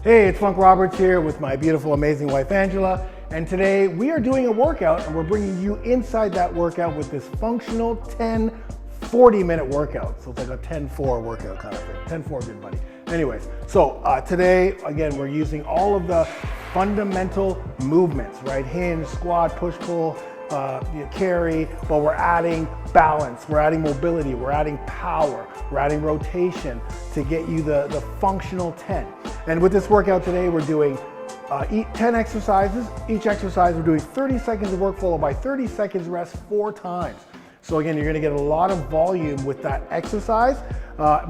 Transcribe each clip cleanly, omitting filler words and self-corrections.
Hey, it's Funk Roberts here with my beautiful, amazing wife, Angela. And today we are doing a workout and we're bringing you inside that workout with this functional 10, 40-minute workout. So it's like a 10-4 workout kind of thing. 10-4, good buddy. Anyways, so today, again, we're using all of the fundamental movements, right? Hinge, squat, push, pull, carry, but we're adding balance, we're adding mobility, we're adding power, we're adding rotation to get you the functional 10. And with this workout today, we're doing 10 exercises. Each exercise, we're doing 30 seconds of work followed by 30 seconds rest 4 times. So again, you're gonna get a lot of volume with that exercise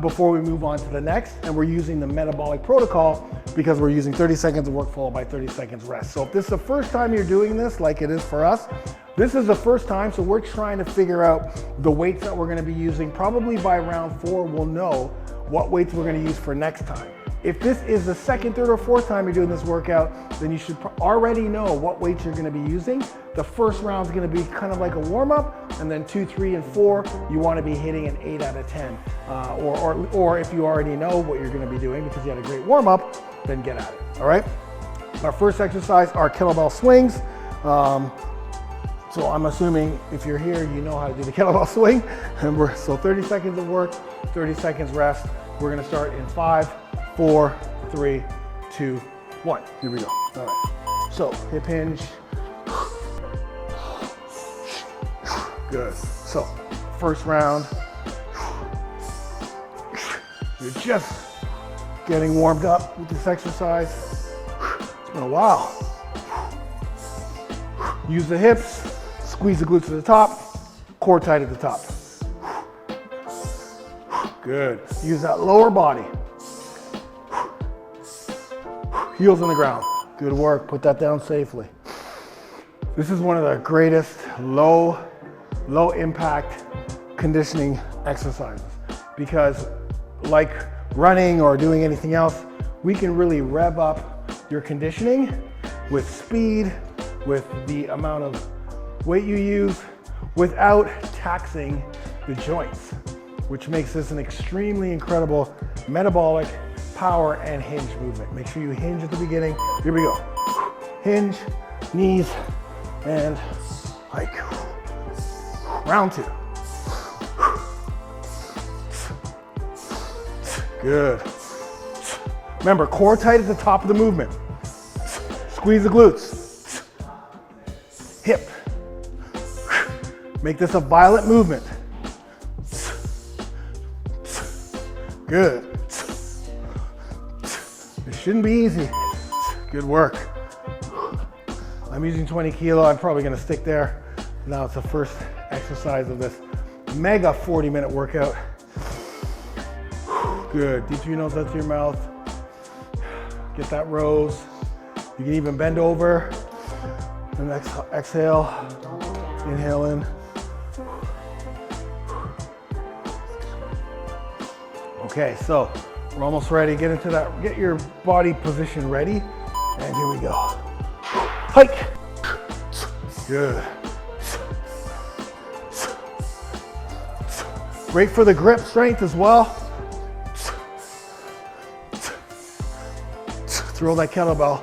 before we move on to the next. And we're using the metabolic protocol because we're using 30 seconds of work followed by 30 seconds rest. So if this is the first time you're doing this, like it is for us, this is the first time, so we're trying to figure out the weights that we're gonna be using. Probably by round 4, we'll know what weights we're gonna use for next time. If this is the second, third, or fourth time you're doing this workout, then you should already know what weights you're gonna be using. The first round is gonna be kind of like a warm-up, and then 2, 3, and 4, you wanna be hitting an 8 out of 10. Or if you already know what you're gonna be doing because you had a great warm-up, then get at it, all right? Our first exercise are kettlebell swings. So I'm assuming if you're here, you know how to do the kettlebell swing. And so 30 seconds of work, 30 seconds rest. We're gonna start in 5, 4, 3, 2, 1. Here we go. All right. So hip hinge. Good. So first round. You're just getting warmed up with this exercise. It's been a while. Use the hips, squeeze the glutes to the top, core tight at the top. Good. Use that lower body. Heels on the ground. Good work. Put that down safely. This is one of the greatest low impact conditioning exercises because like running or doing anything else, we can really rev up your conditioning with speed, with the amount of weight you use without taxing the joints, which makes this an extremely incredible metabolic power and hinge movement. Make sure you hinge at the beginning. Here we go. Hinge, knees, and hike. Round 2. Good. Remember, core tight at the top of the movement. Squeeze the glutes. Hip. Make this a violent movement. Good. It shouldn't be easy. Good work. I'm using 20 kilo. I'm probably gonna stick there. Now it's the first exercise of this mega 40-minute workout. Good. Deep through your nose, out through your mouth. Get that rose. You can even bend over and exhale. Inhale in. Okay, so we're almost ready. Get into that, get your body position ready. And here we go. Hike. Good. Great for the grip strength as well. Throw that kettlebell.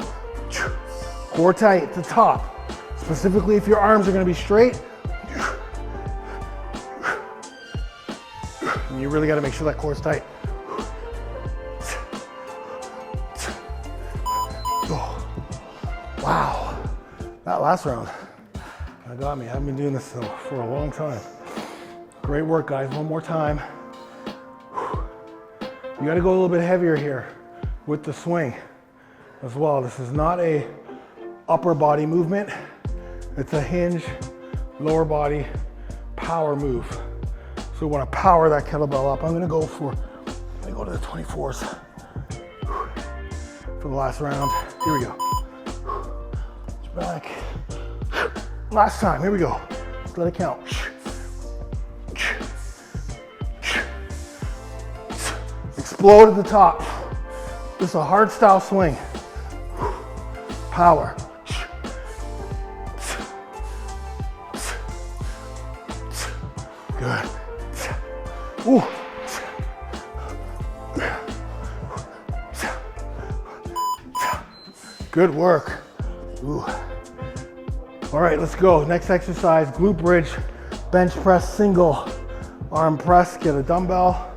Core tight at the top. Specifically if your arms are gonna be straight. And you really gotta make sure that core is tight. Wow, that last round, that got me. I haven't been doing this for a long time. Great work, guys. One more time. You gotta go a little bit heavier here with the swing as well. This is not a upper body movement. It's a hinge, lower body power move. So we wanna power that kettlebell up. I'm gonna go to the 24s for the last round. Here we go. Back. Last time, here we go. Let's let it count. Explode at the top. This is a hard style swing. Power. Good. Ooh. Good work. Ooh. All right, let's go. Next exercise, glute bridge, bench press, single arm press. Get a dumbbell.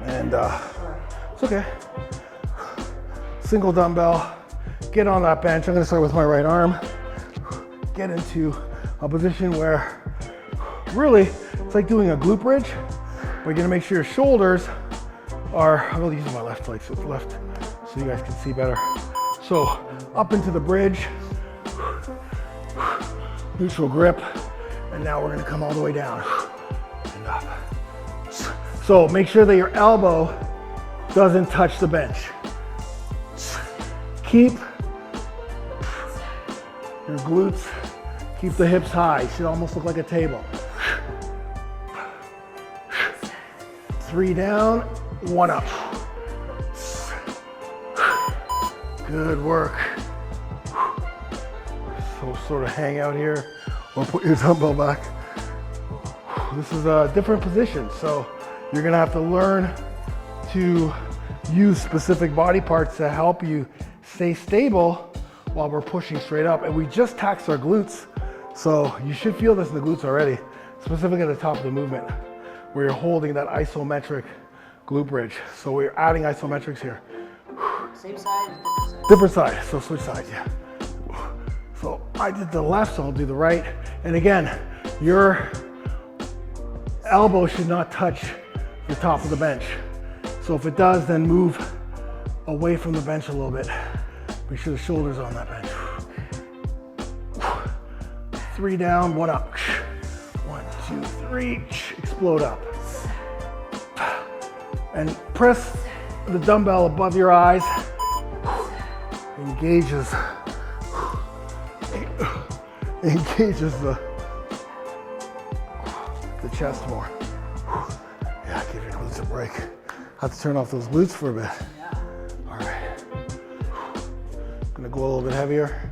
And it's okay. Single dumbbell. Get on that bench. I'm gonna start with my right arm. Get into a position where really it's like doing a glute bridge. But you're gonna make sure your shoulders are, I'm gonna use my left leg, so you guys can see better. So up into the bridge, neutral grip, and now we're gonna come all the way down and up. So make sure that your elbow doesn't touch the bench. Keep your glutes, keep the hips high. It should almost look like a table. 3 down, 1 up. Good work. So sort of hang out here or put your dumbbell back. This is a different position, so you're gonna have to learn to use specific body parts to help you stay stable while we're pushing straight up. And we just taxed our glutes, so you should feel this in the glutes already, specifically at the top of the movement, where you're holding that isometric glute bridge. So we're adding isometrics here. Same side or different side? Different side, so switch sides, yeah. So I did the left, so I'll do the right. And again, your elbow should not touch the top of the bench. So if it does, then move away from the bench a little bit. Make sure the shoulder's on that bench. 3 down, 1 up. 1, 2, 3, explode up. And press the dumbbell above your eyes. Engages the chest more. Yeah, give your glutes a break. Have to turn off those glutes for a bit. All right. Gonna go a little bit heavier.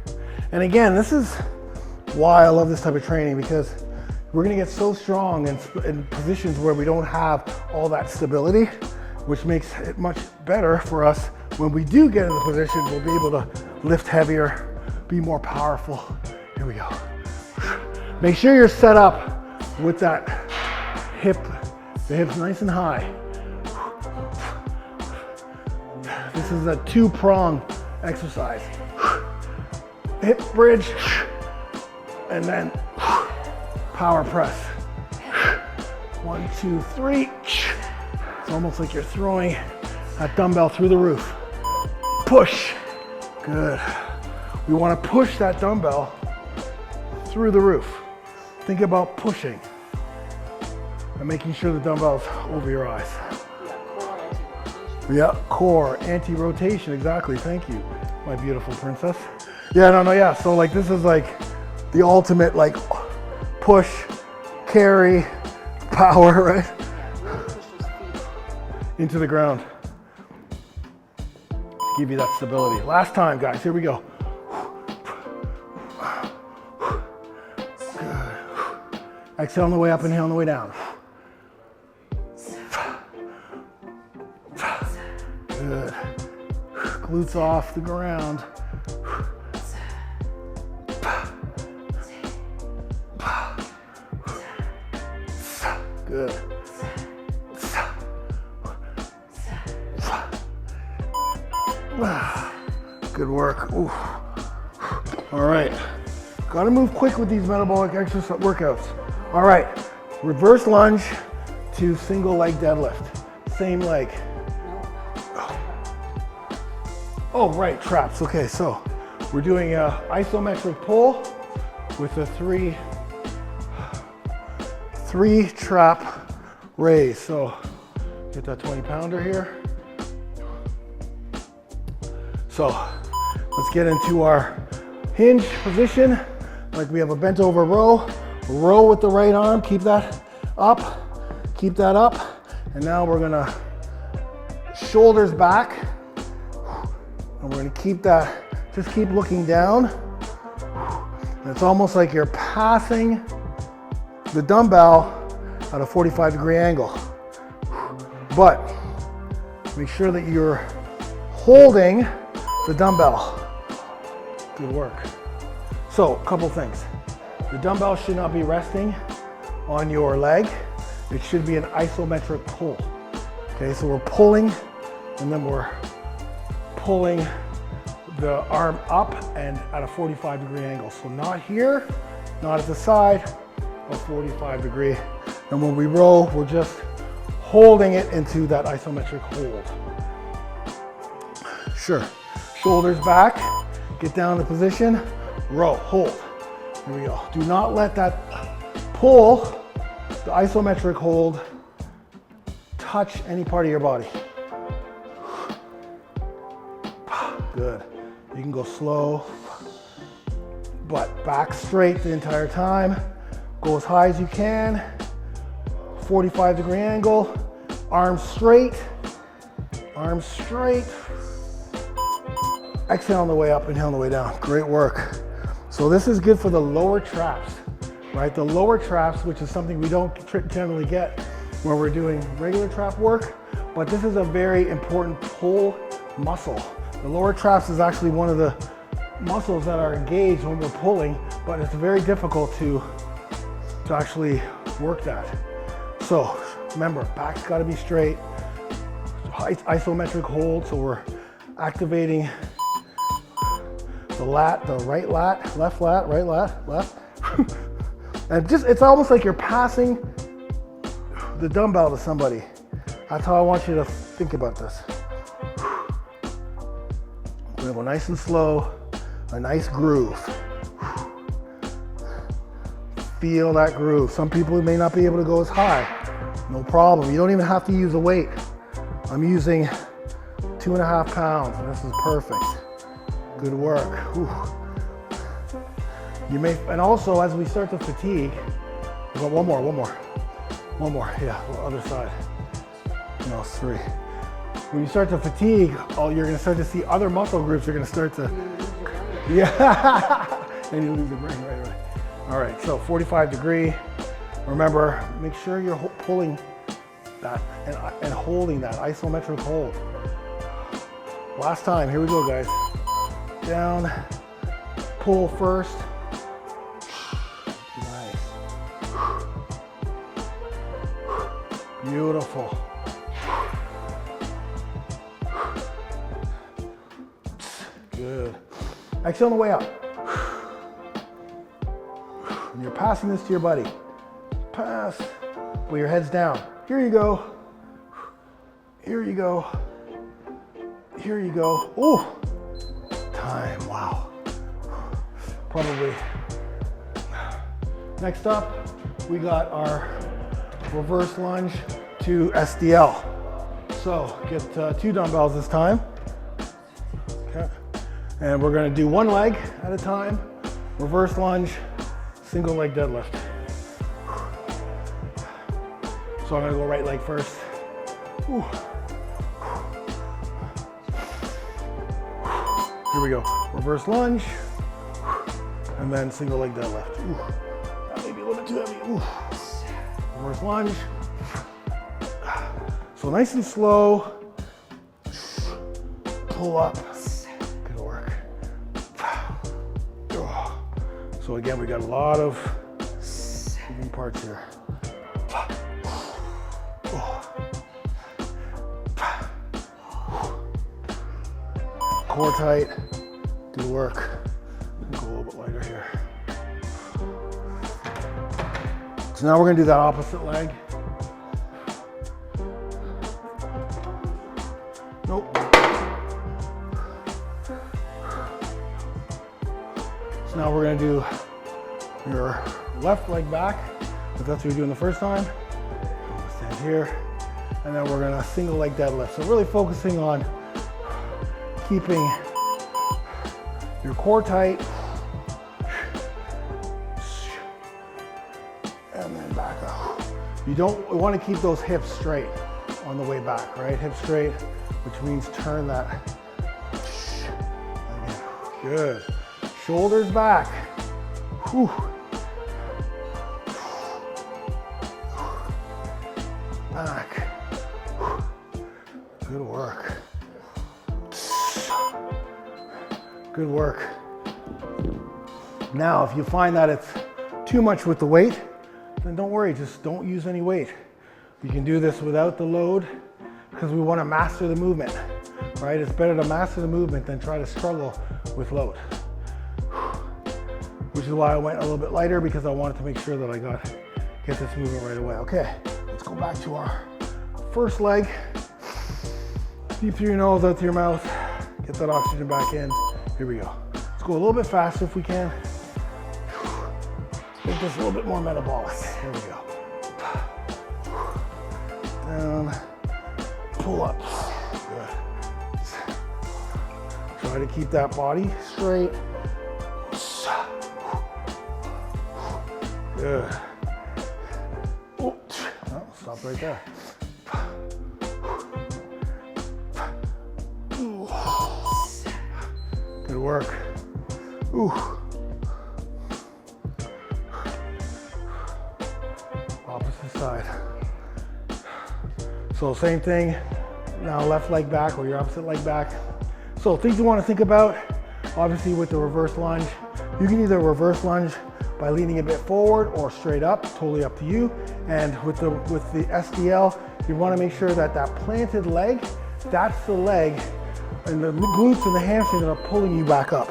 And again, this is why I love this type of training, because we're gonna get so strong in positions where we don't have all that stability, which makes it much better for us when we do get in the position. We'll be able to lift heavier, be more powerful. Here we go. Make sure you're set up with that the hips nice and high. This is a 2-prong exercise. Hip bridge, and then power press. 1, 2, 3. It's almost like you're throwing that dumbbell through the roof. Push. Good. We want to push that dumbbell through the roof. Think about pushing and making sure the dumbbell's over your eyes. Yeah, core, anti-rotation, exactly. Thank you, my beautiful princess. Yeah, no, yeah. So like this is like the ultimate like push, carry, power, right? Into the ground. To give you that stability. Last time, guys, here we go. Good. Exhale on the way up, inhale on the way down. Good. Glutes off the ground. Good. Good work. Ooh. All right. Gotta move quick with these metabolic exercise workouts. All right. Reverse lunge to single leg deadlift. Same leg. Oh, right, traps. Okay, so we're doing a isometric pull with a three trap raise. So get that 20-pounder here. So let's get into our hinge position. Like we have a bent over row. Row with the right arm, keep that up, keep that up. And now we're gonna shoulders back. And we're gonna keep that, just keep looking down. And it's almost like you're passing the dumbbell at a 45-degree angle. But make sure that you're holding the dumbbell. Good work. So, a couple things. The dumbbell should not be resting on your leg. It should be an isometric pull. Okay, so we're pulling and then we're pulling the arm up and at a 45-degree angle. So not here, not at the side, a 45-degree. And when we row, we're just holding it into that isometric hold. Sure. Shoulders back, get down to position, row, hold. Here we go. Do not let that pull, the isometric hold, touch any part of your body. Good. You can go slow, but back straight the entire time. Go as high as you can. 45-degree angle, arms straight, arms straight. Exhale on the way up, inhale on the way down. Great work. So this is good for the lower traps, right? The lower traps, which is something we don't generally get when we're doing regular trap work, but this is a very important pull muscle. The lower traps is actually one of the muscles that are engaged when we're pulling, but it's very difficult to actually work that. So remember, back's gotta be straight, isometric hold, so we're activating the lat, the right lat, left lat, right lat, left. And it's almost like you're passing the dumbbell to somebody. That's how I want you to think about this. We're gonna go nice and slow, a nice groove. Feel that groove. Some people may not be able to go as high. No problem. You don't even have to use a weight. I'm using 2.5 pounds, and this is perfect. Good work. Whew. You may, and also as we start to fatigue, we've got one more. Yeah, other side. No, 3. When you start to fatigue, you're gonna start to see other muscle groups are gonna start to, yeah, and you lose the brain, right. All right, so 45-degree. Remember, make sure you're pulling that and holding that isometric hold. Last time, here we go, guys. Down, pull first. Nice. Beautiful. Good. Exhale on the way up. And you're passing this to your buddy. Pass. Well, your head's down. Here you go. Here you go. Here you go. Ooh. Time. Wow. Probably. Next up, we got our reverse lunge to SDL. So get 2 dumbbells this time. Okay. And we're going to do one leg at a time. Reverse lunge, single leg deadlift. So I'm going to go right leg first. Ooh. Here we go. Reverse lunge, and then single leg deadlift. Ooh. That may be a little bit too heavy. Ooh. Reverse lunge. So nice and slow. Pull up. Good work. So again, we got a lot of moving parts here. Core tight. Good work. Go a little bit lighter here. So now we're going to do that opposite leg. Nope. So now we're going to do your left leg back, if that's what you're doing the first time. Stand here, and then we're going to single leg deadlift. So really focusing on keeping your core tight, and then back up. You want to keep those hips straight on the way back, right? Hips straight, which means turn that. Again. Good. Shoulders back. Whew. Back. Good work. Good work. Now, if you find that it's too much with the weight, then don't worry, just don't use any weight. You can do this without the load because we want to master the movement, right? It's better to master the movement than try to struggle with load. Which is why I went a little bit lighter, because I wanted to make sure that I get this movement right away. Okay, let's go back to our first leg. Deep through your nose, out through your mouth. Get that oxygen back in. Here we go. Let's go a little bit faster if we can. Make this a little bit more metabolic. Here we go. Down, pull up. Good. Try to keep that body straight. Good. Oh, stop right there. Good work. Ooh. Opposite side. So same thing, now left leg back or your opposite leg back. So things you want to think about, obviously with the reverse lunge, you can either reverse lunge by leaning a bit forward or straight up, totally up to you. And with the SDL, you want to make sure that that planted leg, that's the leg, and the glutes and the hamstrings that are pulling you back up.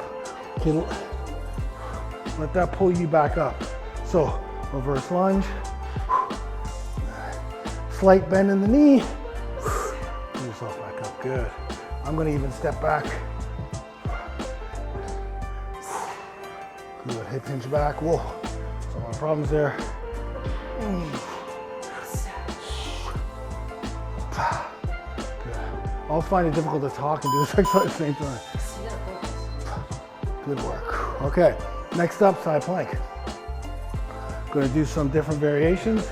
Okay, let that pull you back up. So reverse lunge, slight bend in the knee, pull yourself back up, good. I'm gonna even step back. Good, hip hinge back, whoa. So no problems there. Good. I'll find it difficult to talk and do this exercise at the same time. Good work. Okay, next up, side plank. Gonna do some different variations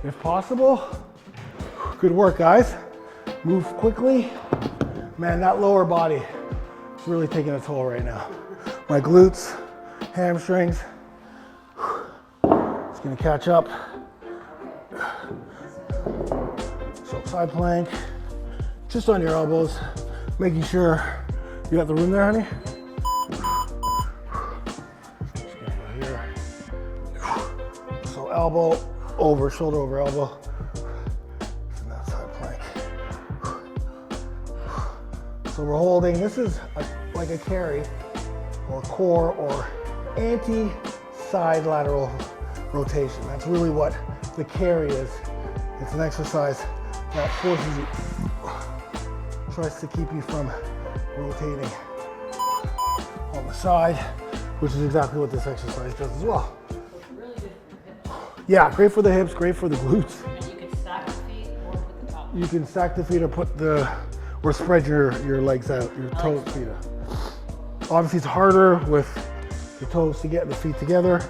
if possible. Good work, guys. Move quickly. Man, that lower body is really taking a toll right now. My glutes, hamstrings, it's gonna catch up. So side plank, just on your elbows, making sure you got the room there, honey. Just gonna go here. So elbow over, shoulder over elbow. And that side plank. So we're holding, this is like a carry or core or anti-side lateral rotation. That's really what the carry is. It's an exercise that forces you, tries to keep you from rotating on the side, which is exactly what this exercise does as well. Really good for the hips. Yeah, great for the hips, great for the glutes. And you can stack the feet or put the top. You can stack the feet or spread your legs out, your toes, feet out. Obviously it's harder with the toes to get the feet together.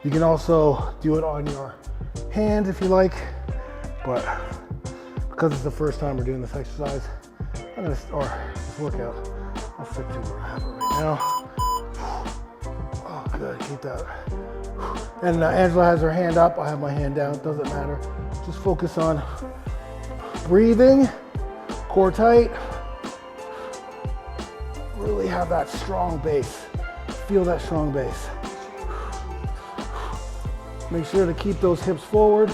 You can also do it on your hand if you like, but because it's the first time we're doing this exercise, or this workout, I'll stick to where I have it right now. Oh, good, keep that. And Angela has her hand up, I have my hand down, doesn't matter. Just focus on breathing, core tight. Really have that strong base. Feel that strong base. Make sure to keep those hips forward.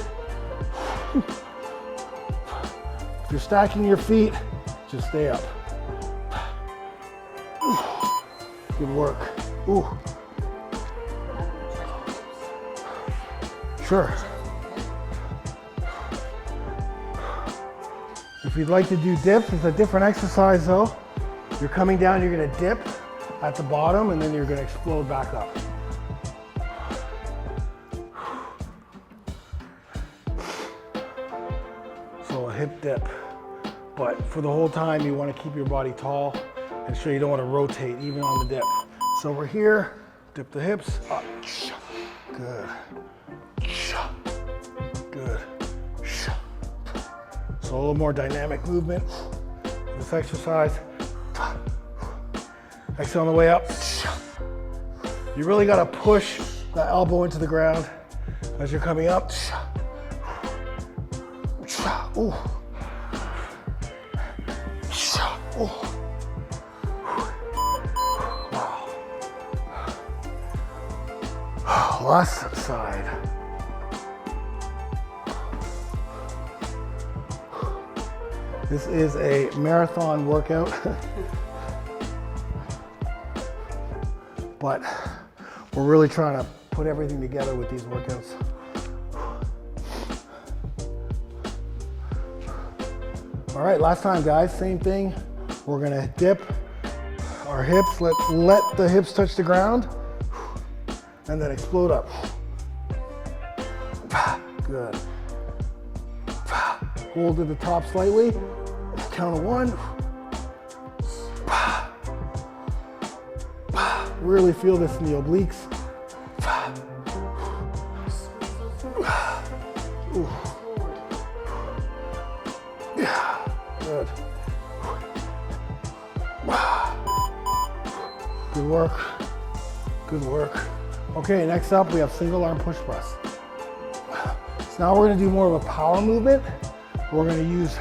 If you're stacking your feet, just stay up. Good work. Ooh. Sure. If you'd like to do dips, it's a different exercise though. You're coming down, you're gonna dip at the bottom and then you're gonna explode back up. So a hip dip, but for the whole time you wanna keep your body tall and sure you don't wanna rotate even on the dip. So we're here, dip the hips, up, good, good. So a little more dynamic movement in this exercise. Exhale on the way up. You really gotta push that elbow into the ground as you're coming up. Ooh. Ooh. Wow. Last side. This is a marathon workout, but we're really trying to put everything together with these workouts. All right, last time guys, same thing. We're gonna dip our hips, let the hips touch the ground, and then explode up. Good. Hold at the top slightly. Count of 1. Really feel this in the obliques. Yeah, good. Good work. Good work. Okay, next up we have single arm push press. So now we're gonna do more of a power movement. We're gonna use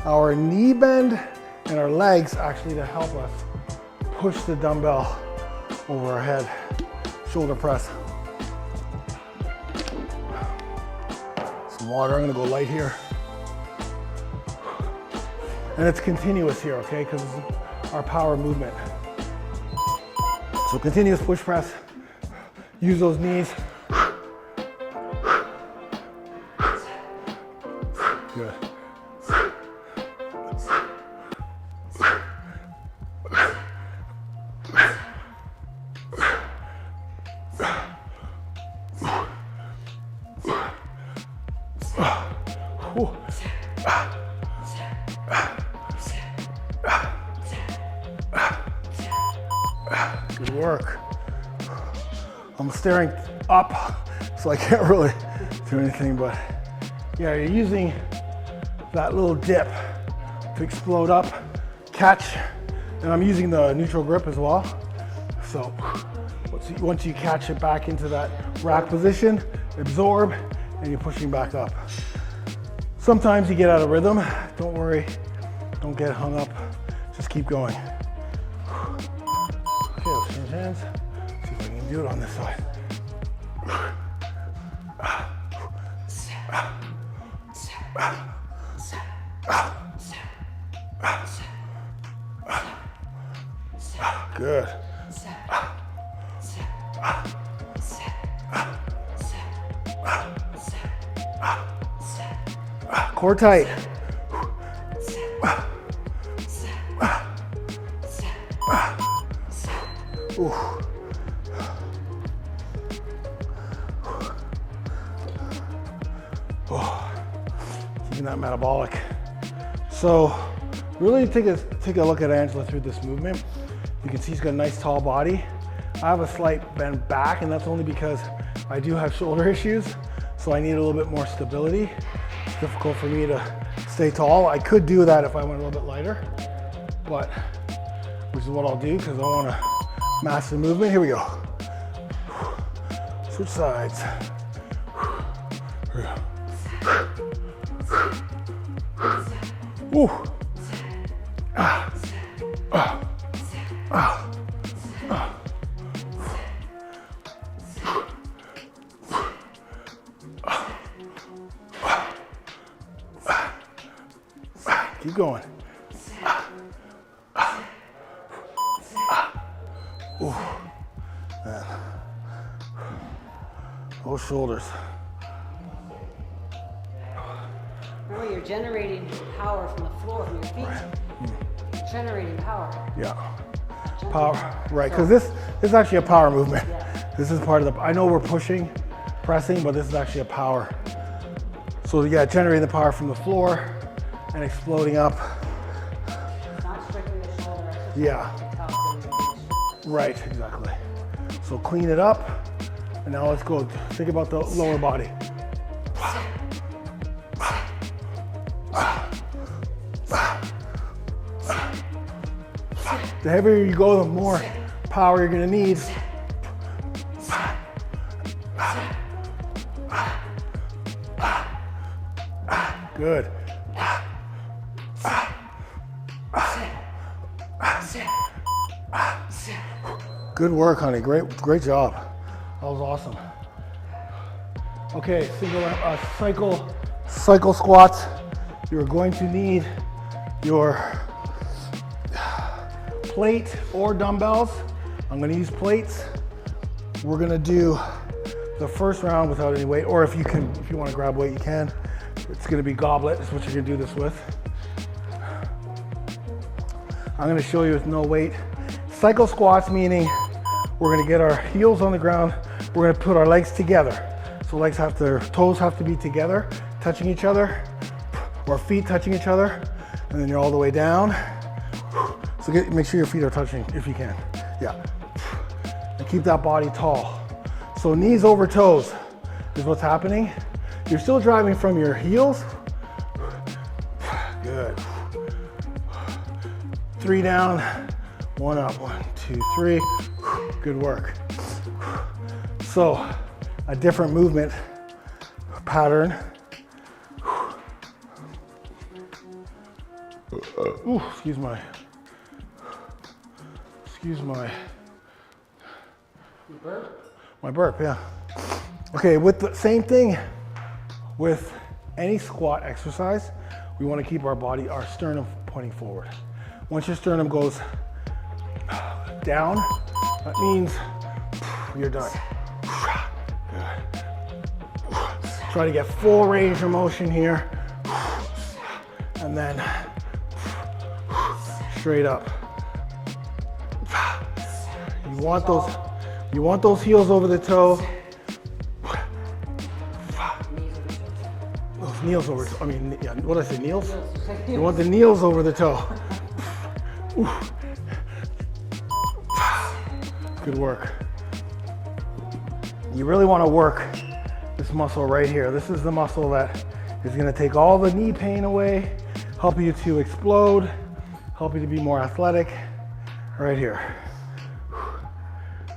our knee bend and our legs actually to help us push the dumbbell over our head. Shoulder press. Some water, I'm gonna go light here. And it's continuous here, okay, because it's our power movement. So continuous push press. Use those knees. Good. Good work. I'm staring up, so I can't really do anything, but yeah, you're using that little dip to explode up, catch, and I'm using the neutral grip as well. So once you catch it back into that rack position, absorb, and you're pushing back up. Sometimes you get out of rhythm. Don't worry, don't get hung up. Just keep going. Okay, let's change hands. See if I can do it on this side. Good. Core tight. Ooh. Oh, keeping that metabolic. So really take a look at Angela through this movement. You can see she's got a nice tall body. I have a slight bend back, and that's only because I do have shoulder issues, so I need a little bit more stability. It's difficult for me to stay tall. I could do that if I went a little bit lighter, but which is what I'll do because I want to master the movement. Here we go. Switch sides. Ooh. Keep going. Ooh. Man. Those shoulders. Remember, you're generating power from the floor, from your feet. Right. Generating power. Yeah. Power, right, because this is actually a power movement. Yeah. This is part of the, I know we're pushing, pressing, but this is actually a power. So yeah, generating the power from the floor and exploding up. It's not strictly a shoulder exercise. Yeah. Right, exactly. So clean it up, and now let's go. Think about the lower body. The heavier you go, the more power you're gonna need. Good. Good work, honey. Great job. That was awesome. Okay, cycle squats. You're going to need your plate or dumbbells. I'm gonna use plates. We're gonna do the first round without any weight, or if you want to grab weight, you can. It's gonna be goblet, is what you're gonna do this with. I'm gonna show you with no weight. Cycle squats, meaning we're gonna get our heels on the ground. We're gonna put our legs together. So toes have to be together, touching each other, or feet touching each other, and then you're all the way down. So make sure your feet are touching if you can. Yeah. And keep that body tall. So knees over toes is what's happening. You're still driving from your heels. Good. 3 down, 1 up, 1, 2, 3. Good work. So a different movement pattern. Ooh, excuse my burp, yeah. Okay, with the same thing with any squat exercise, we want to keep our sternum pointing forward. Once your sternum goes down, that means you're done. Good. Try to get full range of motion here, and then straight up. You want those heels over the toe. Knees over, I mean, yeah, what did I say, kneels? You want the knees over the toe. Good work. You really want to work this muscle right here. This is the muscle that is going to take all the knee pain away, help you to explode, help you to be more athletic, right here.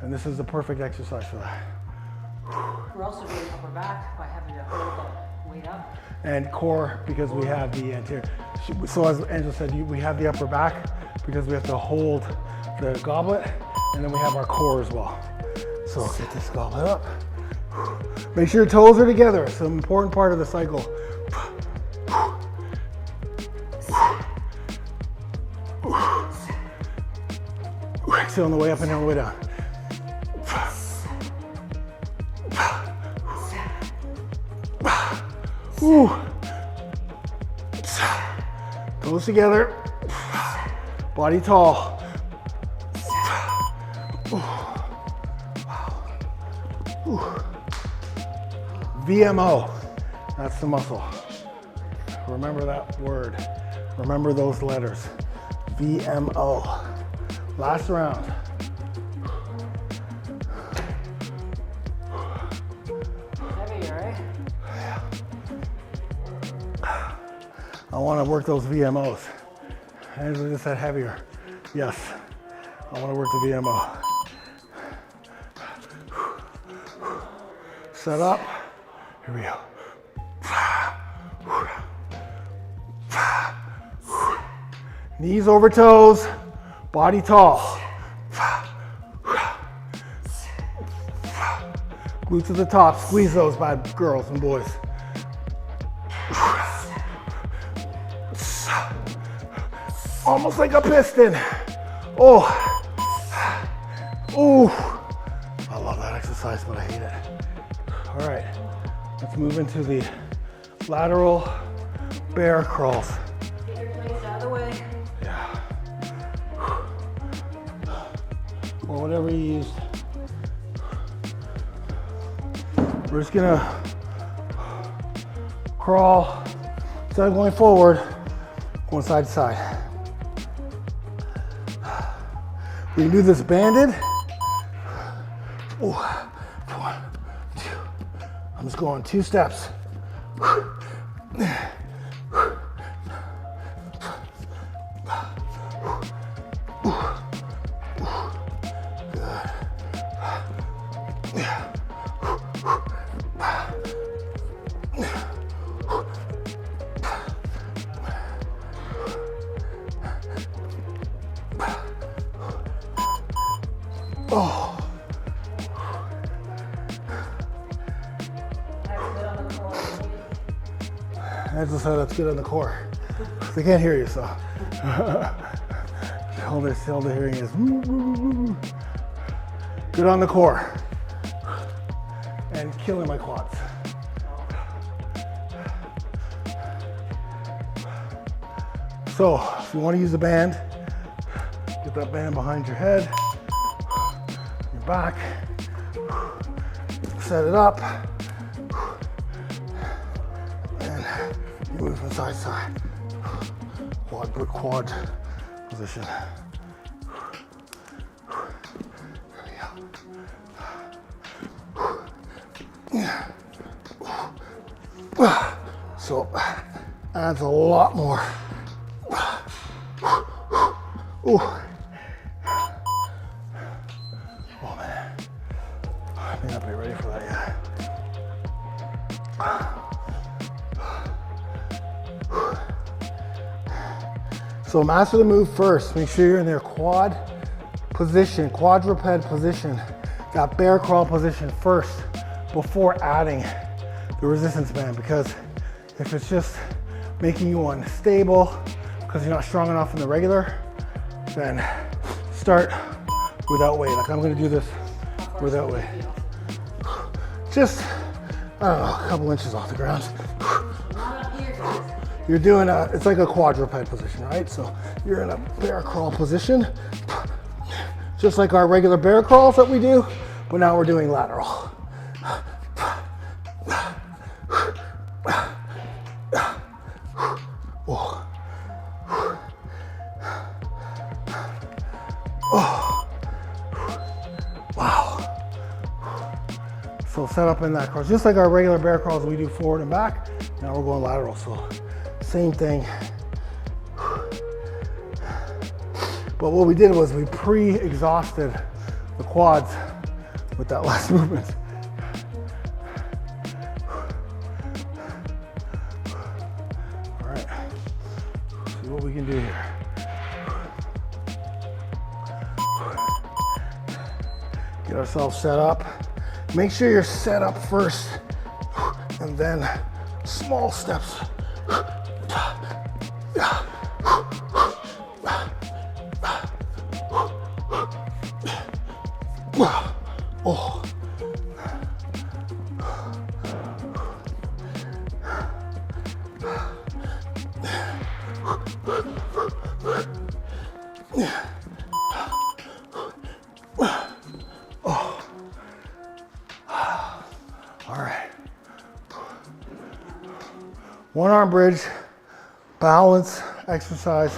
And this is the perfect exercise for that. We're also doing upper back by having to hold the weight up. And core, because we have the anterior. So as Angela said, we have the upper back because we have to hold the goblet, and then we have our core as well. So get this goblet up. Make sure your toes are together. It's an important part of the cycle. Exhale on the way up and on the way down. Ooh. Toes together, body tall. VMO, that's the muscle. Remember that word. Remember those letters. VMO. Last round. Heavy, right? I want to work those VMOs. Angela just said heavier. Yes, I want to work the VMO. Set up. Here we go. Knees over toes, body tall. Glutes to the top. Squeeze those, bad girls and boys. Almost like a piston. Oh. Ooh. I love that exercise, but I hate it. All right, let's move into the lateral bear crawls. Get your plates out of the way. Yeah. Or whatever you used. We're just gonna crawl, instead of going forward, going side to side. We can do this banded. Ooh. 1, 2. I'm just going 2 steps. I have Angela said that's good on the core. They can't hear you, so. all they're hearing is good on the core. And killing my quads. So, if you want to use a band, get that band behind your head, your back, set it up, and you move from side to side. Quad position. So, adds a lot more. Ooh. Oh man, I may not be ready for that yet. So master the move first. Make sure you're in their quad position, quadruped position, that bear crawl position first before adding the resistance band, because if it's just making you unstable because you're not strong enough in the regular, then start without weight. Like I'm gonna do this without weight. Just, I don't know, a couple inches off the ground. You're doing it's like a quadruped position, right? So you're in a bear crawl position, just like our regular bear crawls that we do, but now we're doing lateral. So set up in that crawl, just like our regular bear crawls we do forward and back. Now we're going lateral, so same thing. But what we did was we pre-exhausted the quads with that last movement. All right, see what we can do here. Get ourselves set up. Make sure you're set up first, and then small steps. Oh. All right. One arm bridge, balance exercise.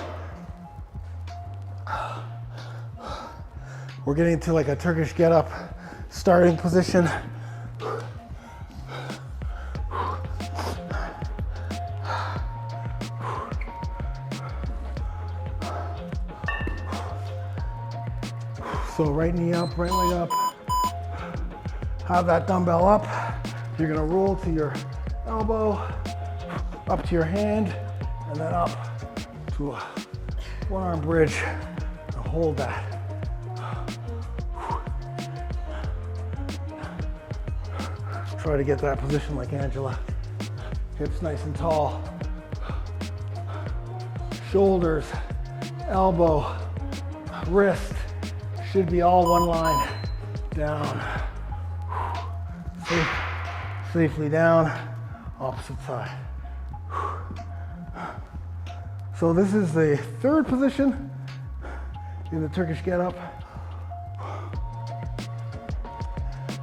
We're getting into like a Turkish get up starting position. So right knee up, right leg up. Have that dumbbell up. You're gonna roll to your elbow, up to your hand, and then up to a one arm bridge. And hold that. Try to get that position like Angela. Hips nice and tall. Shoulders, elbow, wrist should be all one line. Down. Safely down, opposite side. So this is the third position in the Turkish get up.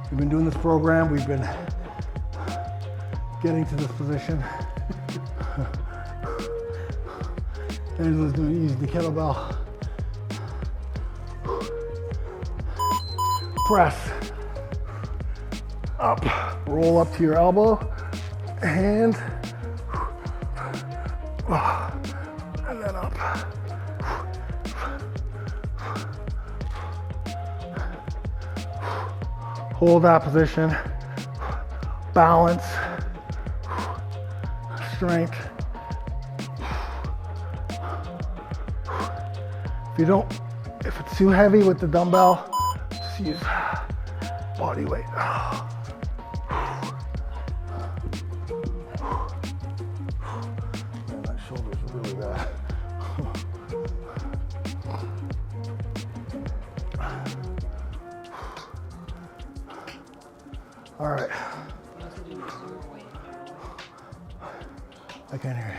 We've been doing this program, we've been getting to this position. Angela's going to use the kettlebell. Press. Up. Roll up to your elbow. And then up. Hold that position. Balance. Strength. If it's too heavy with the dumbbell, just use body weight. like that. All right. I can't hear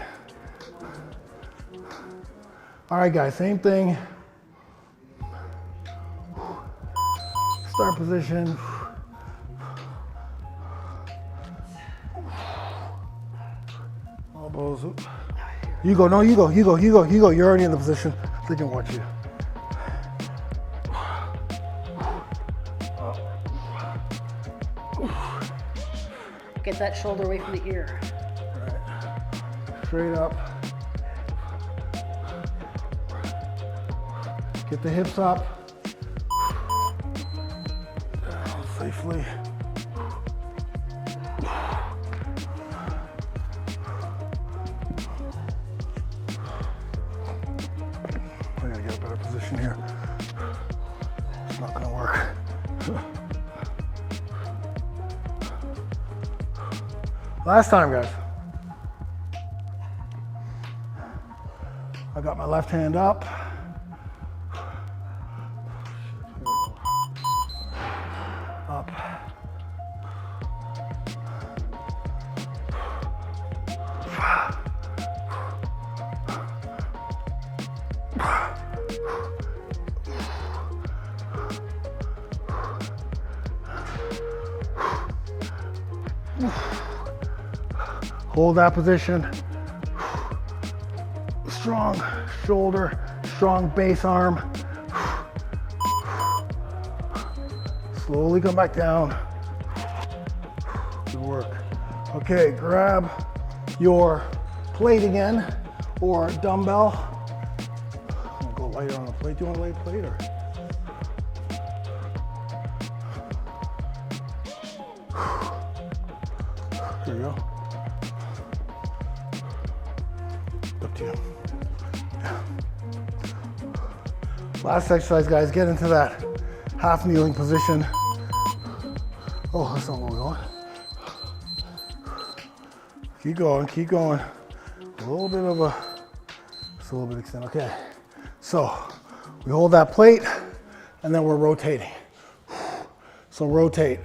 you. All right, guys, same thing. Start position. Elbows. You go, no, you go, you go, you go, you go. You're already in the position. They can watch you. Get that shoulder away from the ear. Right. Straight up. Get the hips up. Down safely. I gotta get a better position here. It's not gonna work. Last time, guys. I got my left hand up. Up. Hold that position. Strong shoulder, strong base arm. Slowly come back down. Good work. Okay, grab your plate again or dumbbell. I'm gonna go lighter on the plate. Do you want a light plate or? Here you go. Up to you. Last exercise, guys, get into that half kneeling position. Oh, that's not where we're going. Keep going, keep going. A little bit of just a little bit extend. Okay, so we hold that plate and then we're rotating. So rotate,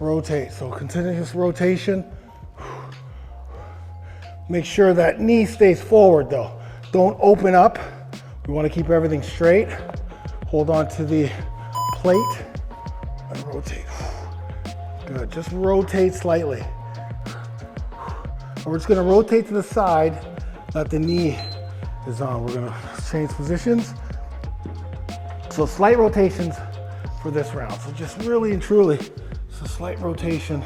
rotate. So continuous rotation. Make sure that knee stays forward though. Don't open up. We want to keep everything straight. Hold on to the plate and rotate. Good, just rotate slightly. And we're just gonna rotate to the side that the knee is on. We're gonna change positions. So slight rotations for this round. So just really and truly, just a slight rotation.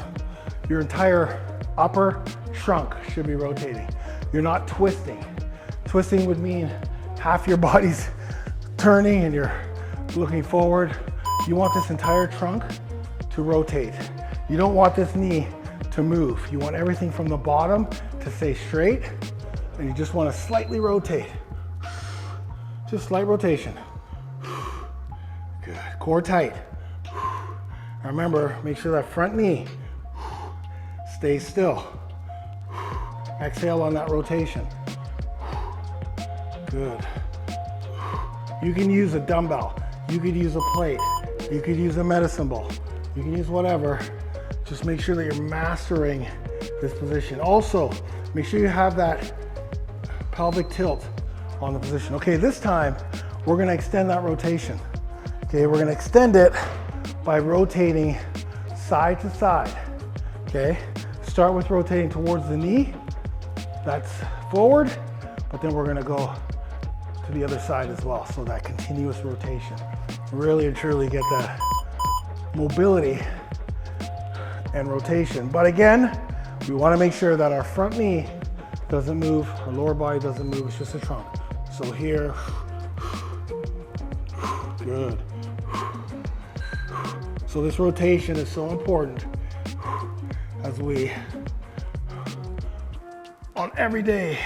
Your entire upper trunk should be rotating. You're not twisting. Twisting would mean half your body's turning and you're looking forward. You want this entire trunk to rotate. You don't want this knee to move. You want everything from the bottom to stay straight, and you just want to slightly rotate. Just slight rotation. Good. Core tight. Remember, make sure that front knee stays still. Exhale on that rotation. Good. You can use a dumbbell. You could use a plate. You could use a medicine ball. You can use whatever. Just make sure that you're mastering this position. Also, make sure you have that pelvic tilt on the position. Okay, this time we're gonna extend that rotation. Okay, we're gonna extend it by rotating side to side. Okay, start with rotating towards the knee. That's forward, but then we're gonna go to the other side as well. So that continuous rotation. Really and truly get that mobility and rotation. But again, we want to make sure that our front knee doesn't move, our lower body doesn't move, it's just a trunk. So here, good. So this rotation is so important as we, on every day,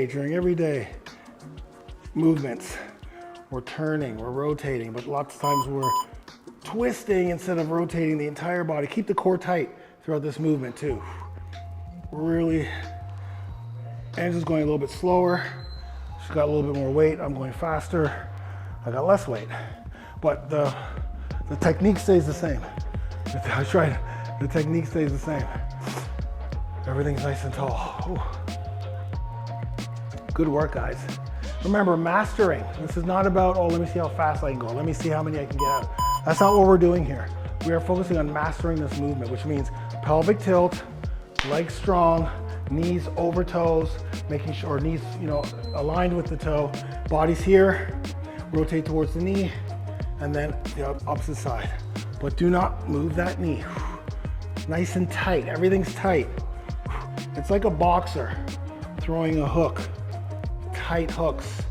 during everyday movements, we're turning, we're rotating, but lots of times we're twisting instead of rotating the entire body. Keep the core tight throughout this movement too. Really Angela's going a little bit slower. She's got a little bit more weight. I'm going faster. I got less weight. But the technique stays the same. I tried. The technique stays the same. Everything's nice and tall. Ooh. Good work, guys. Remember, mastering. This is not about, oh, let me see how fast I can go. Let me see how many I can get out. That's not what we're doing here. We are focusing on mastering this movement, which means pelvic tilt, legs strong, knees over toes, making sure knees, aligned with the toe. Body's here, rotate towards the knee, and then the opposite side. But do not move that knee. Nice and tight, everything's tight. It's like a boxer throwing a hook. Tight hooks.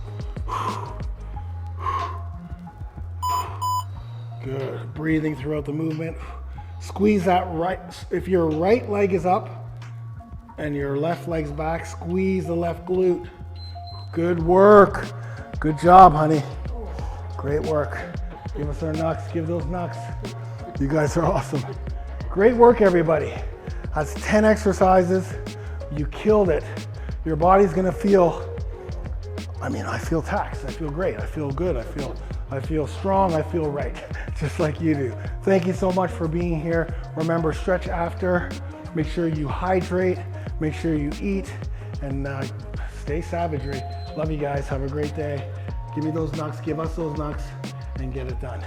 Good, breathing throughout the movement. Squeeze that right, if your right leg is up and your left leg's back, squeeze the left glute. Good work. Good job, honey. Great work. Give us our knucks, give those knucks. You guys are awesome. Great work, everybody. That's 10 exercises. You killed it. Your body's gonna feel, I feel taxed. I feel great. I feel good. I feel strong. I feel right, just like you do. Thank you so much for being here. Remember, stretch after. Make sure you hydrate. Make sure you eat, and stay savagery. Love you guys. Have a great day. Give me those knucks. Give us those knucks, and get it done.